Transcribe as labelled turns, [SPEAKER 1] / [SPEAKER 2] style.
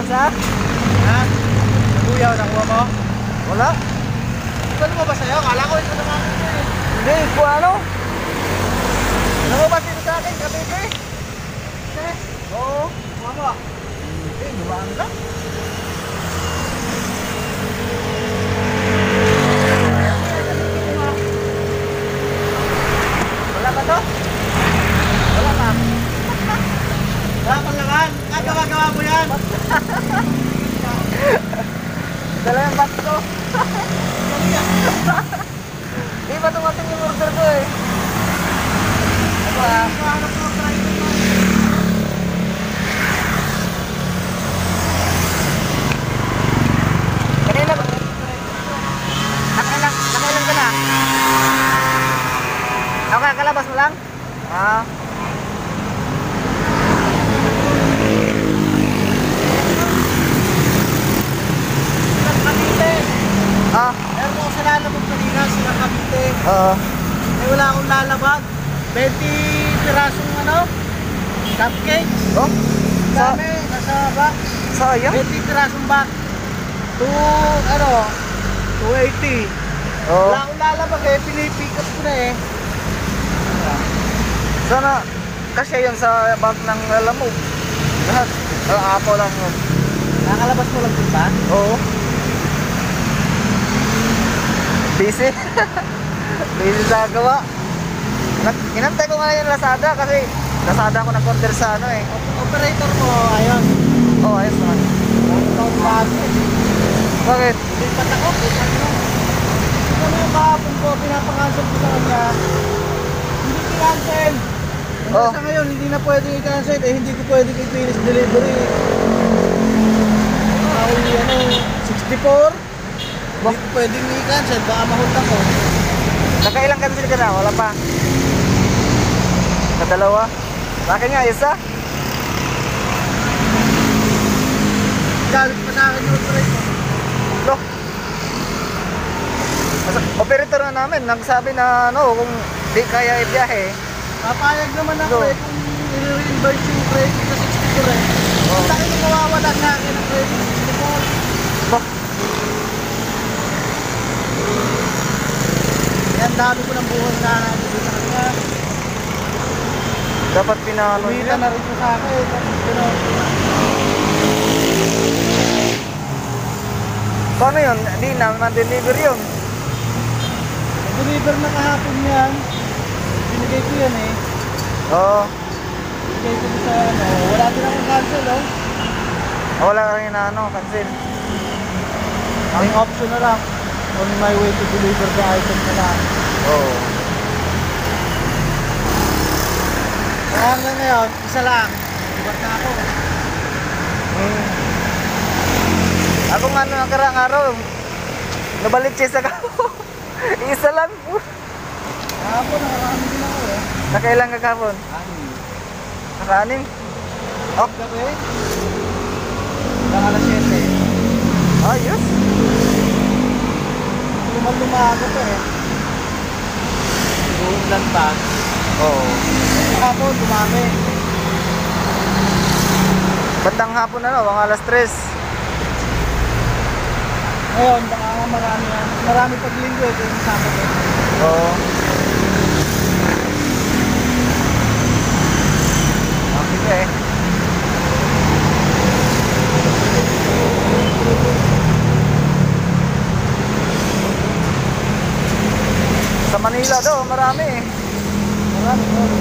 [SPEAKER 1] Ha? Ha? Nabuyaw, nakuha mo? Wala. Ipon mo ba sa'yo? Kala ko ito naman. Hindi, ito ano? Nakuha ba sino sa akin? Kabebe? Oo. Kuha mo. Hindi, dumaan lang. Wala ba to? Wala pa. Wala pang laman. Gawa-gawa mo yan. Dala yung box ko. Di ba tumating yung order ko eh. Ako Kanina ba? Nakailan ka na? Okay, kalabas mo lang? Ah. Ah, meron ako sa lalabag kanina, sila Cavite. Oo. Eh wala akong lalabag. 20 pirasong ano? Cupcakes. Oh? Dami, nasa box. Sayang? 20 pirasong box. 280. Oh. Wala akong lalabag eh, pinipick up ko na eh. Sana, kasi yun sa bag ng lalamog. Lahat, apo lang yun. Nakalabas mo lang din ba? Oo. Busy. Busy sa gawa. Inantay ko nga yung Lazada kasi Lazada ako nag-order sa ano eh. Operator mo, ayos. Oo, ayos naman. Bakit? Lipat ako, lipat mo. Ano yung kahapon ko, pinapangansel ko sa kanya. Hindi kinansel. Sa ngayon, hindi na pwede i-cancel eh. Hindi ko pwede i-finish delivery. Ano, 64. Hindi ko pwedeng i-cancel, baka mahulta ko. Nakailang cancel ka na? Wala pa? Kadalawa? Sa akin nga, isa? Galit pa sa akin yung operator. No? Operator na namin, nagsabi na ano, kung di kaya ibiyahe. Papayag naman ako eh, kung i-reimburse yung credit sa 64 eh. Ang laki na mawawala na akin ng credit sa 64. No? Yan, dami ko ng buhay na nandito sa kanya. Dapat pinano niya. Kumita na rin ko sa akin. Paano yun? Hindi naman deliver yun. Deliver na kahapon yan. Binigay ko yan eh. Oo. Binigay ko sa ano. Wala din akong cancel oh. Wala ka rin na ano, cancel. Ang option na lang. On my way to deliver the item na lang. Oo. Kaya hanggang ngayon, isa lang. Ibat na ako. Ako nga nakarang araw, nabalit siya sa kako. Isa lang. Kahapon, nakarami din ako eh. Nakailang ka kahapon? Naka-anim? Oh. Gabi? Hanggang alas 7. Ayos. Lumaga to eh. Ulan pa. Oo. Hapon, dumami. Bandang hapon na mga alas 3. Ngayon, baka marami paglinggo eh. Kaya masama to. Oo. Okay eh. Manila daw, marami eh.
[SPEAKER 2] Marami.